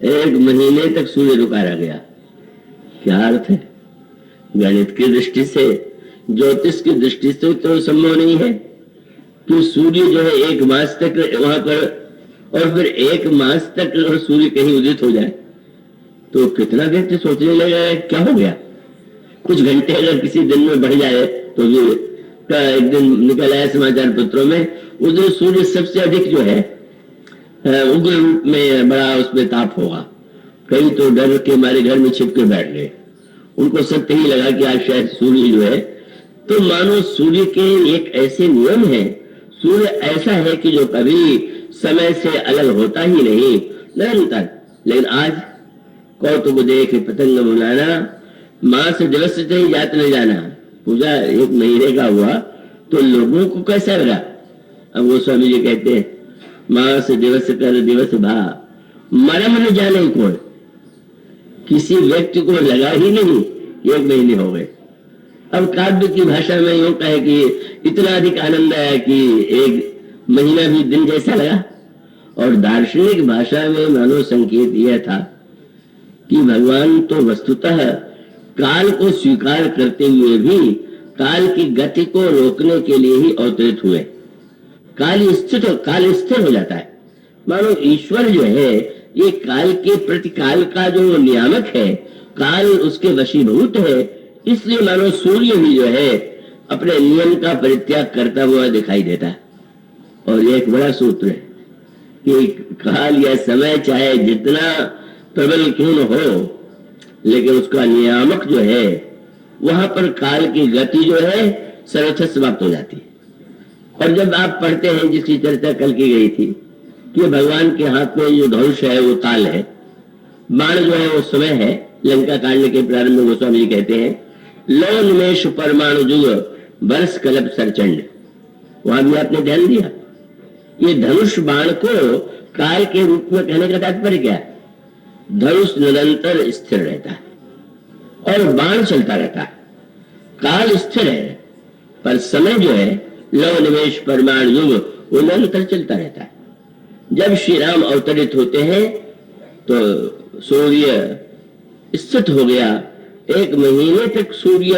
1 महीने तक सूर्य रुका रह गया। क्या अर्थ है? गणित की दृष्टि से, ज्योतिष की दृष्टि से तो संभव नहीं है कि सूर्य जो है 1 मास तक वहां पर, और फिर 1 मास तक सूर्य कहीं उदित हो जाए तो कितना व्यक्ति सोचने लगा क्या हो गया। कुछ घंटे अगर किसी दिन में बढ़ जाए तो भी एक दिन निकल आया समाचार पत्रों में, उस दिन सूर्य सबसे अधिक जो है उग्र रूप में बड़ा उसमें ताप होगा। कई तो डर के हमारे घर में छिप के बैठ गए, उनको सत्य ही लगा कि आज शायद सूर्य जो है, तो मानो सूर्य के एक ऐसे नियम है, सूर्य ऐसा है कि जो कभी समय से अलग होता ही नहीं, निरंतर। लेकिन आज कौतुक देख पतंग बुलाना, मास दिवस से ही जात न जाना। पूजा 1 महीने का हुआ तो लोगों को कैसा लगा? अब वो स्वामी जी कहते हैं, मास दिवस कर दिवस भा, मरम न जाने कौन। किसी व्यक्ति को लगा ही नहीं 1 महीने हो गए। अब काव्य की भाषा में यूं कहे कि इतना अधिक आनंद आया कि 1 महीना भी दिन जैसा लगा। और दार्शनिक भाषा में मानो संकेत यह था कि भगवान तो वस्तुतः काल को स्वीकार करते हुए भी काल की गति को रोकने के लिए ही अवतरित हुए। काल स्थिर हो जाता है। मानो ईश्वर जो है ये काल के प्रति, काल का जो नियामक है, काल उसके वशीभूत है। इसलिए मानो सूर्य भी जो है अपने नियम का परित्याग करता हुआ दिखाई देता है। और ये एक बड़ा सूत्र है कि काल या समय चाहे जितना प्रबल क्यों न हो, लेकिन उसका नियामक जो है वहां पर काल की गति जो है सर्वथा समाप्त हो जाती है। और जब आप पढ़ते हैं, जिसकी चर्चा कल की गई थी, कि भगवान के हाथ में जो धनुष है वो काल है, बाण जो है वो समय है। लंका कांड के प्रारंभ में गोस्वामी जी कहते हैं, लो निमेश परमाणु जुग वर्ष कल्प सरचंड। वहां भी आपने ध्यान दिया, ये धनुष बाण को काल के रूप में कहने का तात्पर्य क्या है? धनुष निरंतर स्थिर रहता है और बाण चलता रहता है। काल स्थिर है पर समय जो है लव निवेश परमाणु युग वो निरंतर चलता रहता है। जब श्री राम अवतरित होते हैं तो सूर्य स्थित हो गया। 1 महीने तक सूर्य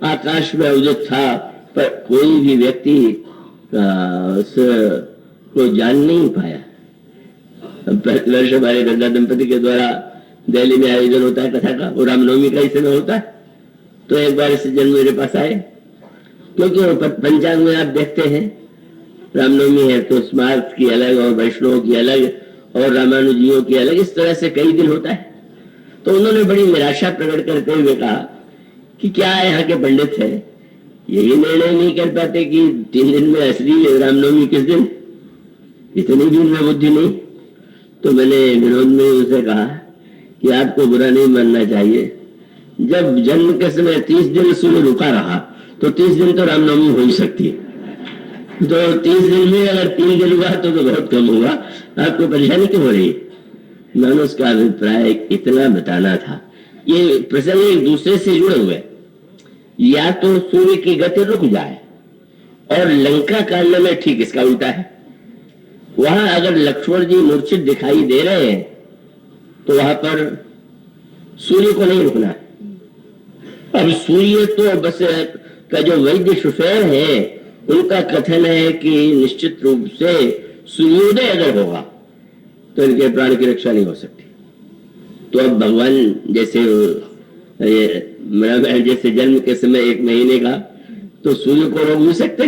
आकाश में उदित था, पर कोई भी व्यक्ति को जान नहीं पाया। वर्ष हमारे गंगा दंपति के द्वारा दिल्ली में आयोजन होता है कथा का, वो रामनवमी का ही समय होता है। तो एक बार इस जन्म मेरे पास आए, क्योंकि पंचांग में आप देखते हैं रामनवमी है तो स्मार्त की अलग और वैष्णव की अलग और रामानुजियों की अलग, इस तरह से कई दिन होता है। तो उन्होंने बड़ी निराशा प्रकट करते हुए कहा कि क्या यहाँ के पंडित है, यही निर्णय नहीं कर पाते कि 3 दिन में असली रामनवमी किस दिन, इतनी भी में बुद्धि नहीं। तो मैंने विनोद में उनसे कहा कि आपको बुरा नहीं मानना चाहिए, जब जन्म के समय 30 दिन सूर्य रुका रहा तो 30 दिन तो रामनवमी हो ही सकती है। तो 30 दिन में अगर 3 दिन हुआ तो बहुत कम होगा, आपको परेशानी क्यों हो रही? मैंने उसका अभिप्राय इतना बताना था। ये प्रसंग एक दूसरे से जुड़े हुए, या तो सूर्य की गति रुक जाए, और लंका कांड में ठीक इसका उल्टा है। वहां अगर लक्ष्मण जी मूर्छित दिखाई दे रहे हैं तो वहां पर सूर्य को नहीं रुकना है। अब सूर्य तो बस का जो वैद्य सुफेर है उनका कथन है कि निश्चित रूप से सूर्योदय अगर होगा तो इनके प्राण की रक्षा नहीं हो सकती। तो अब भगवान जैसे जैसे जन्म के समय 1 महीने का, तो सूर्य को रोक नहीं सकते।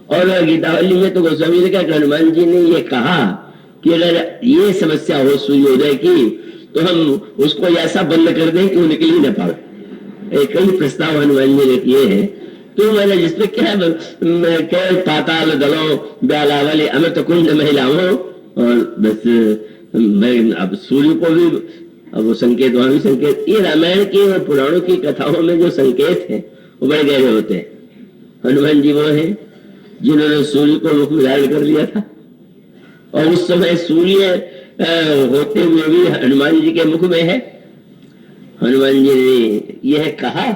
और गीतावली में तो गोस्वामी ने कहा, हनुमान जी ने ये कहा कि अगर ये समस्या हो सूर्योदय की तो हम उसको ऐसा बंद कर दें कि वो निकल ही न पाए। कई प्रस्ताव हनुमान जी ने किए हैं। तो मैंने जिसमें क्या पाताल दलों ब्यालावली अमृत कुंड महिलाओं, और बस अब सूर्य को भी अब वो संकेत, वहां भी संकेत, ये रामायण की और पुराणों की कथाओं में जो संकेत है वो बड़े गहरे होते हैं। हनुमान जी वो है जिन्होंने सूर्य को मुख में धारण कर लिया था, और उस समय सूर्य होते हुए भी हनुमान जी के मुख में है। हनुमान जी ने यह कहा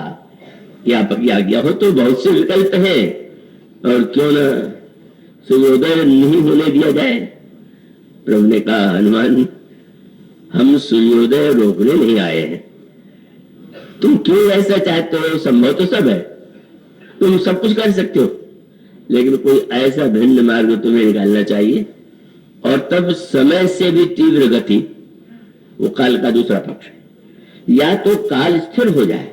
कि आपकी आज्ञा हो तो बहुत से विकल्प हैं, और क्यों न सूर्योदय नहीं होने दिया जाए। प्रभु ने कहा, हनुमान हम सूर्योदय रोकने नहीं आए हैं, तुम क्यों ऐसा चाहते हो? संभव तो सब है, तुम सब कुछ कर सकते हो, लेकिन कोई ऐसा भिन्न मार्ग तुम्हें निकालना चाहिए। और तब समय से भी तीव्र गति, वो काल का दूसरा पक्ष है। या तो काल स्थिर हो जाए,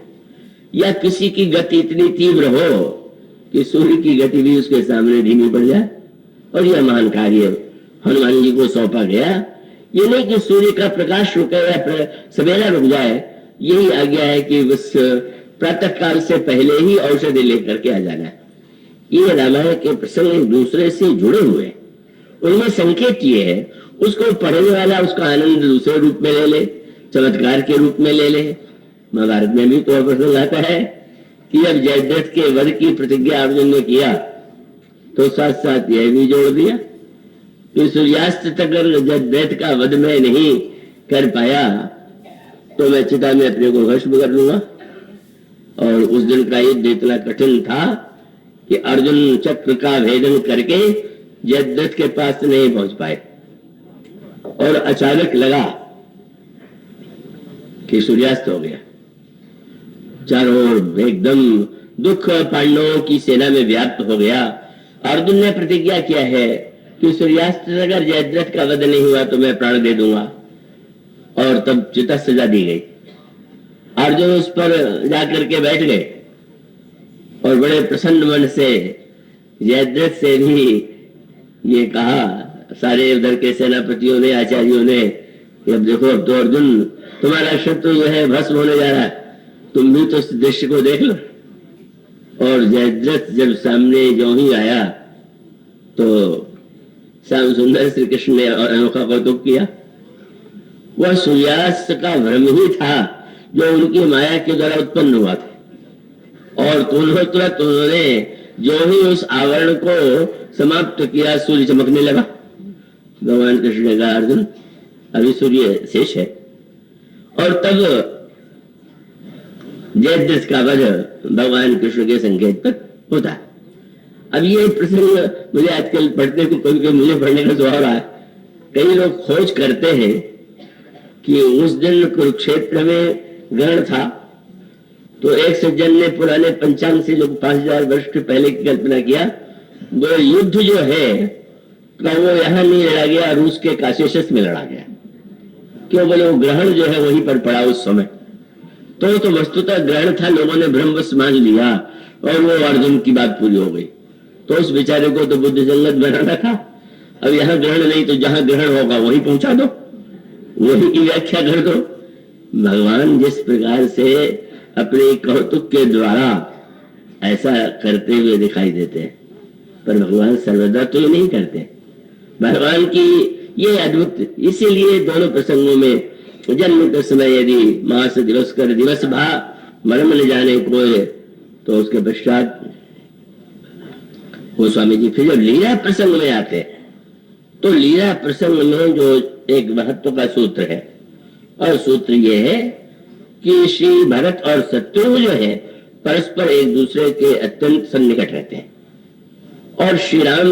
या किसी की गति इतनी तीव्र हो कि सूर्य की गति भी उसके सामने धीमी पड़ जाए। और यह महान कार्य हनुमान जी को सौंपा गया। ये नहीं कि सूर्य का प्रकाश रुके या सवेरा रुक जाए, यही आज्ञा है कि उस प्रातः काल से पहले ही औषधि लेकर के आ जाना है। ये रामायण के प्रसंग एक दूसरे से जुड़े हुए, उनमें संकेत ये है, उसको पढ़ने वाला उसका आनंद दूसरे रूप में ले ले, चमत्कार के रूप में ले ले। महाभारत में भी तो प्रसंग आता है कि जब जयद्रथ के वध की प्रतिज्ञा अर्जुन ने किया तो साथ साथ यह भी जोड़ दिया कि सूर्यास्त तक अगर जयद्रथ का वध में नहीं कर पाया तो मैं चिता में अपने को भस्म कर लूंगा। और उस दिन का युद्ध इतना कठिन था कि अर्जुन चक्र का भेदन करके जयद्रथ के पास नहीं पहुंच पाए। और अचानक लगा कि सूर्यास्त हो गया, चारों ओर एकदम दुख पांडवों की सेना में व्याप्त हो गया। अर्जुन ने प्रतिज्ञा किया है कि सूर्यास्त अगर जयद्रथ का वध नहीं हुआ तो मैं प्राण दे दूंगा। और तब चिता सजा दी गई। अर्जुन उस पर जाकर के बैठ गए और बड़े प्रसन्न मन से जयद्रथ से भी ये कहा, सारे उधर के सेनापतियों ने, आचार्यों ने, अब देखो अब तो अर्जुन तुम्हारा शत्रु जो है भस्म होने जा रहा है, तुम भी तो इस दृश्य को देख लो। और जयद्रथ जब सामने जो ही आया तो श्याम सुंदर श्री कृष्ण ने अनोखा कौतुक किया। वह सूर्यास्त का भ्रम ही था जो उनकी माया के द्वारा उत्पन्न हुआ था। और तुरंत उन्होंने जो ही उस आवरण को समाप्त किया, सूर्य चमकने लगा। भगवान कृष्ण ने कहा, अर्जुन अभी सूर्य शेष है। और तब जयद्रथ का वध भगवान कृष्ण के संकेत पर होता है। अब ये प्रसंग मुझे आजकल पढ़ने को, कभी मुझे पढ़ने का स्वभाव रहा है। कई लोग खोज करते हैं कि उस दिन कुरुक्षेत्र में ग्रहण था, तो एक सज्जन ने पुराने पंचांग से जो 5000 वर्ष के पहले की कल्पना किया, वो युद्ध जो है तो वो यहाँ नहीं लड़ा गया, रूस के कासेशस में लड़ा गया। क्यों बोले, वो ग्रहण जो है वहीं पर पड़ा उस समय। तो वस्तुतः ग्रहण था, लोगों ने ब्रह्मवश मान लिया और वो अर्जुन की बात पूरी हो गई। तो उस बेचारे को तो बुद्ध जंगत बनाना था। अब यहाँ ग्रहण नहीं तो जहां ग्रहण होगा वहीं पहुंचा दो, वही की व्याख्या कर दो। भगवान जिस प्रकार से अपने कौतुक के द्वारा ऐसा करते हुए दिखाई देते हैं, पर भगवान सर्वदा तो ये नहीं करते। भगवान की ये अद्भुत, इसीलिए दोनों प्रसंगों में जन्म के समय यदि मास दिवस कर दिवस भा मर्म न जाने कोई, तो उसके पश्चात गोस्वामी जी फिर जब लीला प्रसंग में आते तो लीला प्रसंग में जो एक महत्व का सूत्र है, और सूत्र ये है कि श्री भरत और शत्रुघ्न जो है परस्पर एक दूसरे के अत्यंत सन्निकट रहते हैं। और श्री राम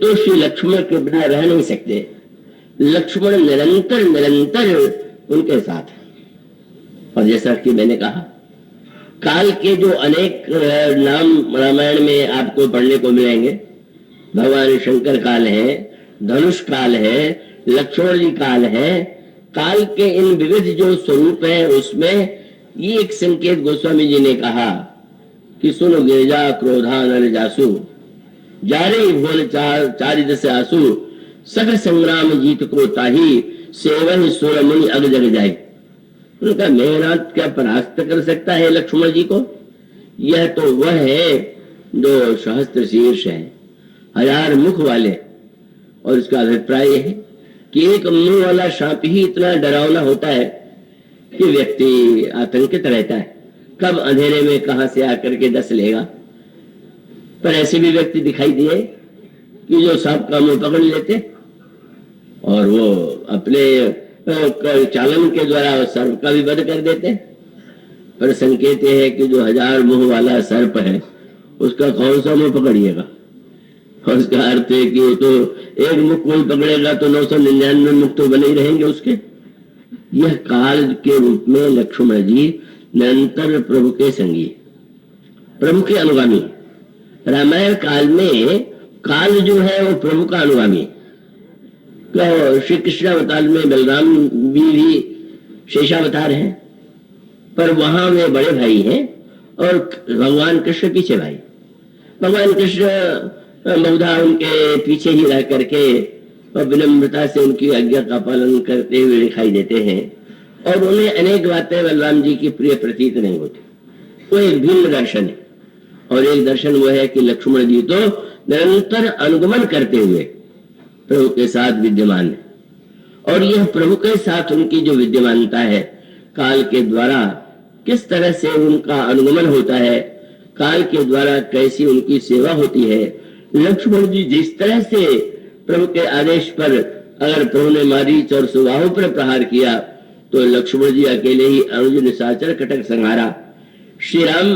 तो श्री लक्ष्मण के बिना रह नहीं सकते। लक्ष्मण निरंतर उनके साथ है। और जैसा कि मैंने कहा, काल के जो अनेक नाम रामायण में आपको पढ़ने को मिलेंगे। भगवान शंकर काल है, धनुष काल है, लक्ष्मण जी काल है। काल के इन विविध जो स्वरूप है उसमें ये एक संकेत गोस्वामी जी ने कहा कि सुनो गिरिजा क्रोधा नर जासु, जारे भोल चारिद से आसु, सगर संग्राम जीत को ताही, सेवन सुर मुनि अग जग जाए। उनका मेघनाथ क्या परास्त कर सकता है लक्ष्मण जी को? यह तो वह है जो सहस्त्र शीर्ष है, 1000 मुख वाले। और इसका अभिप्राय है कि एक मुंह वाला सांप ही इतना डरावना होता है कि व्यक्ति आतंकित रहता है, कब अंधेरे में कहां से आकर के डस लेगा। पर ऐसे भी व्यक्ति दिखाई दिए कि जो सांप का मुंह पकड़ लेते और वो अपने चालन के द्वारा सर्प का भी वध कर देते। पर संकेत है कि जो 1000 मुंह वाला सर्प है उसका कौन सा मुंह पकड़िएगा? और उसका अर्थ है कि तो एक मुख कोई पकड़ेगा तो 999 मुख तो बने ही रहेंगे उसके। यह काल के रूप में लक्ष्मण जी निरंतर प्रभु के संगी, प्रभु के अनुगामी। रामायण काल में काल जो है वो प्रभु का अनुगामी। तो श्री कृष्ण अवतार में बलराम भी शेषावतार है, पर वहां वे बड़े भाई हैं और भगवान कृष्ण पीछे भाई। भगवान कृष्ण बहुधा उनके पीछे ही रह करके और विनम्रता से उनकी आज्ञा का पालन करते हुए दिखाई देते हैं और उन्हें अनेक बातें बलराम जी की प्रिय प्रतीत नहीं होती। वो एक भिन्न दर्शन है और एक दर्शन वो है कि लक्ष्मण जी तो निरंतर अनुगमन करते हुए प्रभु के साथ विद्यमान है और यह प्रभु के साथ उनकी जो विद्यमानता है, काल के द्वारा किस तरह से उनका अनुगमन होता है, काल के द्वारा कैसी उनकी सेवा होती है। लक्ष्मण जी जिस तरह से प्रभु के आदेश पर अगर प्रभु ने मारीच और सुबाहु पर प्रहार किया तो लक्ष्मण जी अकेले ही अनुज निशाचर कटक संहारा। श्री राम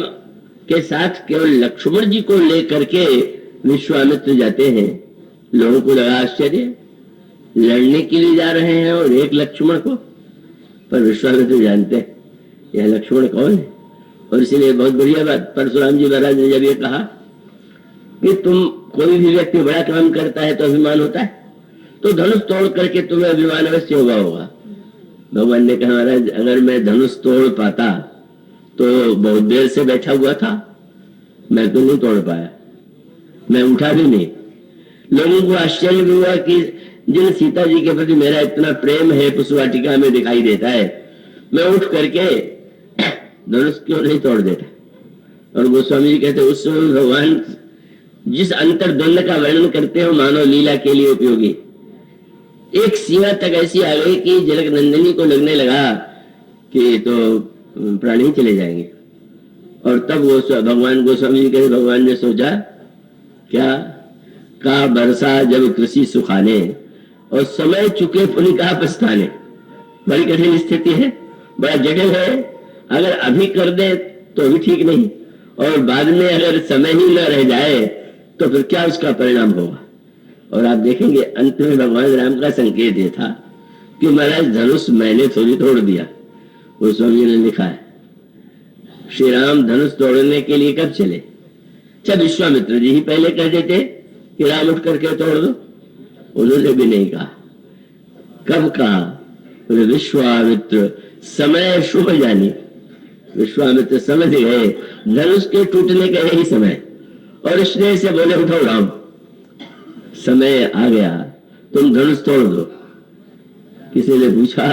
के साथ केवल लक्ष्मण जी को लेकर के विश्वामित्र जाते हैं। लोगों को लगा आश्चर्य, लड़ने के लिए जा रहे हैं और एक लक्ष्मण को, पर विश्वामित्र जानते हैं यह लक्ष्मण कौन है। और इसलिए बहुत बढ़िया बात परशुराम जी महाराज ने जब ये कहा कि तुम कोई भी व्यक्ति बड़ा काम करता है तो अभिमान होता है, तो धनुष तोड़ करके तुम्हें अभिमान अवश्य होगा। भगवान ने कहा महाराज अगर मैं धनुष तोड़ पाता तो बहुत देर से बैठा हुआ था, मैं तो नहीं तोड़ पाया, मैं उठा भी नहीं। लोगों को आश्चर्य भी हुआ कि जिन सीता जी के प्रति मेरा इतना प्रेम है पुष्पवाटिका में दिखाई देता है, मैं उठ करके धनुष क्यों नहीं तोड़ देता। और गोस्वामी जी कहते उस समय भगवान जिस अंतर्द्वंद का वर्णन करते हो मानव लीला के लिए उपयोगी, एक सीमा तक ऐसी आ गई कि जनक नंदिनी को लगने लगा कि तो प्राणी चले जाएंगे। और तब भगवान गोस्वामी जी कहते भगवान ने सोचा क्या का बरसा जब कृषि सुखाने और समय चुके पुनि का पछताने। बड़ी कठिन स्थिति है, बड़ा जटिल है। अगर अभी कर दे तो भी ठीक नहीं और बाद में अगर समय ही न रह जाए तो फिर क्या उसका परिणाम होगा। और आप देखेंगे अंत में भगवान राम का संकेत ये था कि महाराज धनुष मैंने थोड़ी तोड़ दिया। वो स्वामी ने लिखा है श्री राम धनुष तोड़ने के लिए कब चले, जब विश्वामित्र जी ही पहले कह देते कि राम उठ करके तोड़ दो, उन्होंने भी नहीं कहा। कब कहा, विश्वामित्र समय शुभ जानी। विश्वामित्र समझ गए धनुष के टूटने का यही समय और स्नेह से बोले उठो राम, समय आ गया, तुम धनुष तोड़ दो। किसी ने पूछा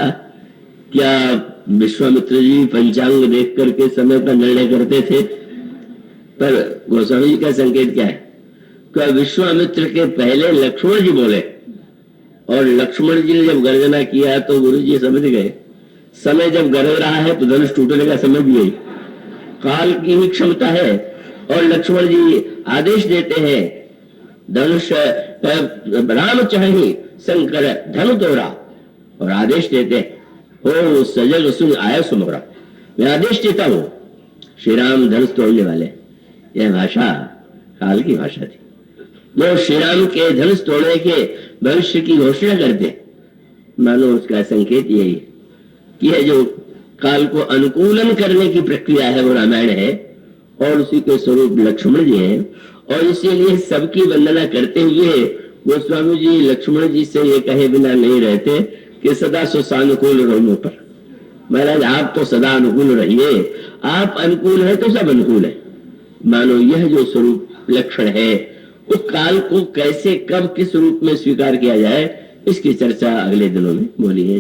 क्या विश्वामित्र जी पंचांग देख करके समय का निर्णय करते थे, पर गोस्वामी जी का संकेत क्या है कि विश्वामित्र के पहले लक्ष्मण जी बोले और लक्ष्मण जी ने जब गर्जना किया तो गुरु जी समझ गए समय जब गरज रहा है तो धनुष टूटने का समय भी यही काल की ही क्षमता है। और लक्ष्मण जी आदेश देते हैं धनुष राम चाहिए शंकर धनु तोड़ा और आदेश देते हो सजग सुन आया सुमोरा। मैं आदेश देता हूं श्री राम धनुष तोड़ने वाले। यह भाषा काल की भाषा थी। वो श्री राम के धनुष तोड़ने के भविष्य की घोषणा करते, मानो उसका संकेत यही कि यह जो काल को अनुकूलन करने की प्रक्रिया है वो रामायण है और उसी के स्वरूप लक्ष्मण जी हैं। और इसीलिए सबकी वंदना करते हुए गोस्वामी जी लक्ष्मण जी से ये कहे बिना नहीं रहते कि सदा सुसानुकूल रहो पर। महाराज आप तो सदा अनुकूल रहिए, आप अनुकूल है तो सब अनुकूल है। मानो यह जो स्वरूप लक्षण है उस काल को कैसे कब किस रूप में स्वीकार किया जाए इसकी चर्चा अगले दिनों में बोली है।